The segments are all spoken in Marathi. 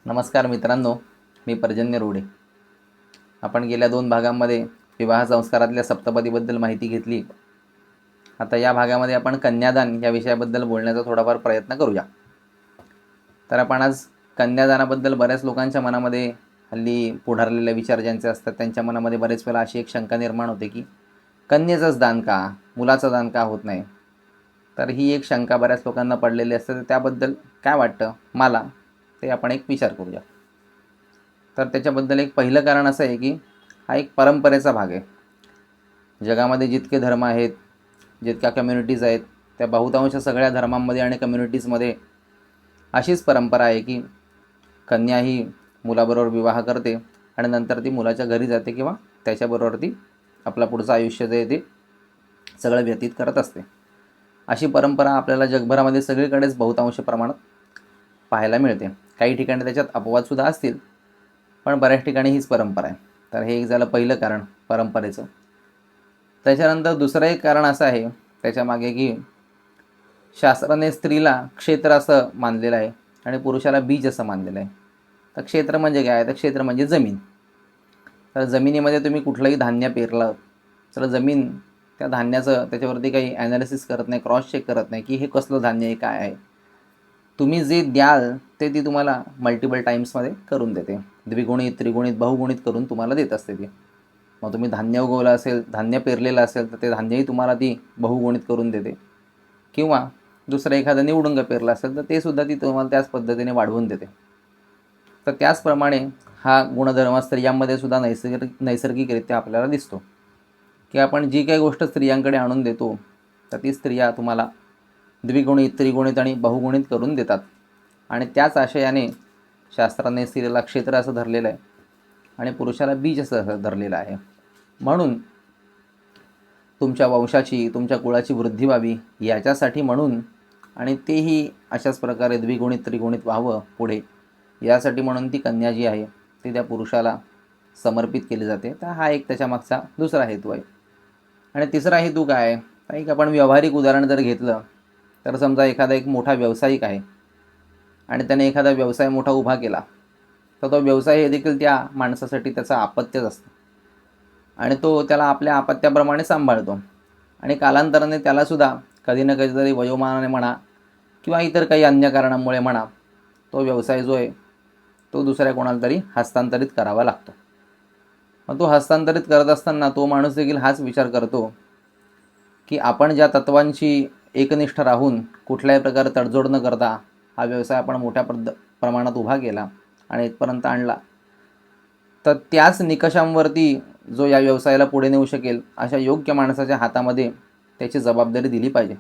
नमस्कार मित्रांनो, मी पर्जन्य रोडे. आपण गेल्या 2 भागांमध्ये विवाह संस्कारातल्या सप्तपदीबद्दल माहिती घेतली. आता या भागामध्ये आपण कन्यादान या विषयाबद्दल बोलण्याचा थोडाफार प्रयत्न करूया. तर आपण आज कन्यादानाबद्दल बऱ्याच लोकांच्या मनामध्ये हल्ली पुढारलेले विचार ज्यांचे असतात त्यांच्या मनामध्ये बरेच वेळा अशी एक शंका निर्माण होते की कन्येचंच दान का, मुलाचं दान का होत नाही. तर ही एक शंका बऱ्याच लोकांना पडलेली असते. तर त्याबद्दल काय वाटतं मला ते आपण एक विचार करूया. तर त्याच्याबद्दल एक पहिलं कारण असं आहे की हा एक परंपरेचा भाग आहे. जगामध्ये जितके धर्म आहेत, जितक्या कम्युनिटीज आहेत, त्या बहुतांश सगळ्या धर्मांमध्ये आणि कम्युनिटीजमध्ये अशीच परंपरा आहे की कन्या ही मुलाबरोबर विवाह करते आणि नंतर ती मुलाच्या घरी जाते किंवा त्याच्याबरोबर ती आपला पुढचं आयुष्य जे आहे ते सगळं व्यतीत करत असते. अशी परंपरा आपल्याला जगभरामध्ये सगळीकडेच बहुतांश प्रमाणात पाहायला मिळते. काही ठिकाणी त्याच्यात अपवादसुद्धा असतील, पण बऱ्याच ठिकाणी हीच परंपरा आहे. तर हे एक झालं पहिलं कारण परंपरेचं. त्याच्यानंतर दुसरं एक कारण असं आहे त्याच्यामागे की शास्त्राने स्त्रीला क्षेत्र असं मानलेलं आहे आणि पुरुषाला बीज असं मानलेलं आहे. तर क्षेत्र म्हणजे काय? तर क्षेत्र म्हणजे जमीन. तर जमिनीमध्ये तुम्ही कुठलंही धान्य पेरलं तर जमीन त्या धान्याचं त्याच्यावरती काही ॲनालिसिस करत नाही, क्रॉस चेक करत नाही की हे कसलं धान्य आहे, काय आहे. तुम्ही जे द्याल ते ती तुम्हाला मल्टिपल टाईम्समध्ये करून देते. द्विगुणित, त्रिगुणित, बहुगुणित करून तुम्हाला देत असते ती. मग तुम्ही धान्य उगवलं असेल, धान्य पेरलेलं असेल तर ते धान्यही तुम्हाला ती बहुगुणित करून देते. किंवा दुसरं एखादं निवडुंग पेरलं असेल तर ते सुद्धा ती तुम्हाला त्याच पद्धतीने वाढवून देते. तर त्याचप्रमाणे हा गुणधर्म स्त्रियांमध्ये सुद्धा नैसर्गिकरित्या आपल्याला दिसतो की आपण जी काही गोष्ट स्त्रियांकडे आणून देतो तर ती स्त्रिया तुम्हाला द्विगुणित, त्रिगुणित आणि बहुगुणित करून देतात. आणि त्याच आशयाने शास्त्राने स्त्रीला क्षेत्र असं धरलेलं आहे आणि पुरुषाला बीज असं धरलेलं आहे. म्हणून तुमच्या वंशाची, तुमच्या कुळाची वृद्धी व्हावी याच्यासाठी म्हणून, आणि तेही अशाच प्रकारे द्विगुणित, त्रिगुणित व्हावं पुढे, यासाठी म्हणून ती कन्या जी आहे ती त्या पुरुषाला समर्पित केली जाते. तर हा एक त्याच्यामागचा दुसरा हेतू आहे. आणि तिसरा हेतू काय आहे? तर एक आपण व्यावहारिक उदाहरण जर घेतलं तर समजा एखादा एक मोठा व्यावसायिक आहे आणि त्याने एखादा व्यवसाय मोठा उभा केला, तर तो व्यवसाय हे देखील त्या माणसासाठी त्याचं अपत्यच असतं आणि तो त्याला आपल्या अपत्याप्रमाणे सांभाळतो. आणि कालांतराने त्यालासुद्धा कधी ना कधीतरी वयोमानाने म्हणा किंवा इतर काही अन्य कारणामुळे म्हणा तो व्यवसाय जो आहे तो दुसऱ्या कोणाला तरी हस्तांतरित करावा लागतो. मग तो हस्तांतरित करत असताना तो माणूस देखील हाच विचार करतो की आपण ज्या तत्वांची एकनिष्ठ राहून कुठल्याही प्रकारे तडजोड न करता हा व्यवसाय आपण मोठ्या प्रमाणात उभा केला आणि इथपर्यंत आणला, तर त्याच निकषांवरती जो या व्यवसायाला पुढे नेऊ शकेल अशा योग्य माणसाच्या हातामध्ये त्याची जबाबदारी दिली पाहिजे.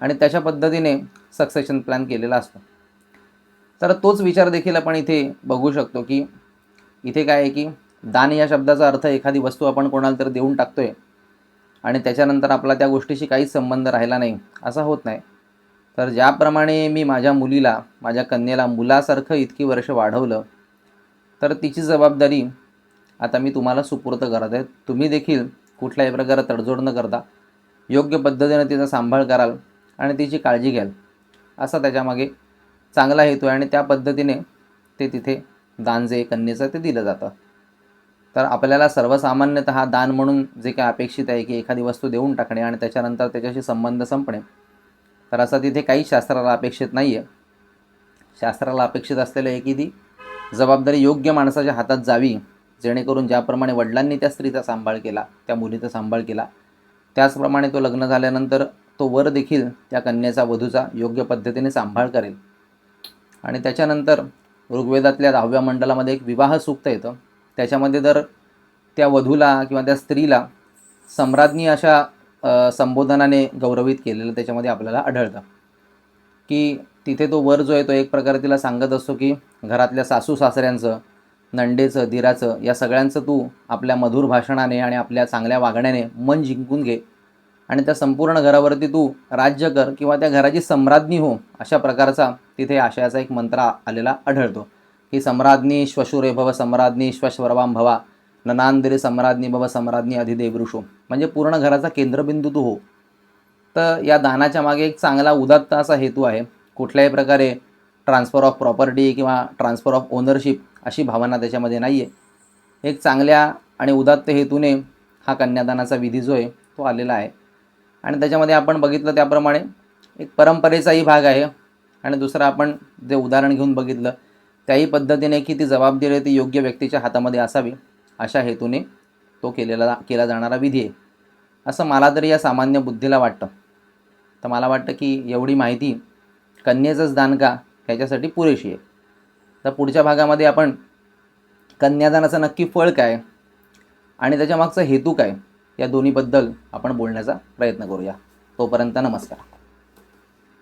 आणि त्याच्या पद्धतीने सक्सेशन प्लॅन केलेला असतो. तर तोच विचार देखील आपण इथे बघू शकतो की इथे काय आहे की दान या शब्दाचा अर्थ एखादी वस्तू आपण कोणाला तरी देऊन टाकतोय आणि त्याच्यानंतर आपला त्या गोष्टीशी काहीच संबंध राहिला नाही असं होत नाही. तर ज्याप्रमाणे मी माझ्या मुलीला, माझ्या कन्येला मुलासारखं इतकी वर्ष वाढवलं, तर तिची जबाबदारी आता मी तुम्हाला सुपूर्द करत आहे. तुम्ही देखील कुठल्याही प्रकारे तडजोड न करता योग्य पद्धतीने तिचा सांभाळ कराल आणि तिची काळजी घ्याल, असा त्याच्यामागे चांगला हेतू आहे. आणि त्या पद्धतीने ते तिथे दान जे कन्येचं ते दिलं जातं. तर आपल्याला सर्वसामान्यतः दान म्हणून जे काय अपेक्षित आहे की एखादी वस्तू देऊन टाकणे आणि त्याच्यानंतर त्याच्याशी संबंध संपणे, तर असं तिथे काहीच शास्त्राला अपेक्षित नाही आहे. शास्त्राला अपेक्षित असलेलं आहे की ती जबाबदारी योग्य माणसाच्या हातात जावी, जेणेकरून ज्याप्रमाणे वडिलांनी त्या स्त्रीचा सांभाळ केला, त्या मुलीचा सांभाळ केला, त्याचप्रमाणे तो लग्न झाल्यानंतर तो वर देखील त्या कन्येचा, वधूचा योग्य पद्धतीने सांभाळ करेल. आणि त्याच्यानंतर ऋग्वेदातल्या 10व्या मंडलामध्ये एक विवाह सूक्त येतं. त्याच्यामध्ये जर त्या वधूला किंवा त्या स्त्रीला सम्राज्ञी अशा संबोधनाने गौरवित केलेलं त्याच्यामध्ये आपल्याला आढळतं की तिथे तो वर जो आहे तो एक प्रकारे तिला सांगत असतो की घरातल्या सासू सासऱ्यांचं, नंडेचं, दिराचं, या सगळ्यांचं तू आपल्या मधुर भाषणाने आणि आपल्या चांगल्या वागण्याने मन जिंकून घे आणि त्या संपूर्ण घरावरती तू राज्य कर किंवा त्या घराची सम्राज्ञी हो, अशा प्रकारचा तिथे आशयाचा एक मंत्र आलेला आढळतो की सम्राज्ञी श्वशुरे भव, सम्राज्ञी श्वश्वरवाम भवा, ननांदिरी सम्राज्ञी भव, सम्राज्ञी अधिदेवृषो. म्हणजे पूर्ण घराचा केंद्रबिंदू तू हो. तर या दानाच्या मागे एक चांगला उदात्त असा हेतू आहे. कुठल्याही प्रकारे ट्रान्सफर ऑफ प्रॉपर्टी किंवा ट्रान्सफर ऑफ ओनरशिप अशी भावना त्याच्यामध्ये नाही आहे. एक चांगल्या आणि उदात्त हेतूने हा कन्यादानाचा विधी जो आहे तो आलेला आहे. आणि त्याच्यामध्ये आपण बघितलं त्याप्रमाणे एक परंपरेचाही भाग आहे आणि दुसरं आपण जे उदाहरण घेऊन बघितलं त्याही पद्धतीने की ती जबाबदारी ती योग्य व्यक्तीच्या हातामध्ये असावी अशा हेतूने तो केला जाणारा विधी आहे असं मला तरी या सामान्य बुद्धीला वाटतं. तर मला वाटतं की एवढी माहिती कन्येचंच दान का ह्याच्यासाठी पुरेशी आहे. तर पुढच्या भागामध्ये आपण कन्यादानाचं नक्की फळ काय आणि त्याच्या मागचा हेतू काय या दोन्हीबद्दल आपण बोलण्याचा प्रयत्न करूया. तोपर्यंत नमस्कार.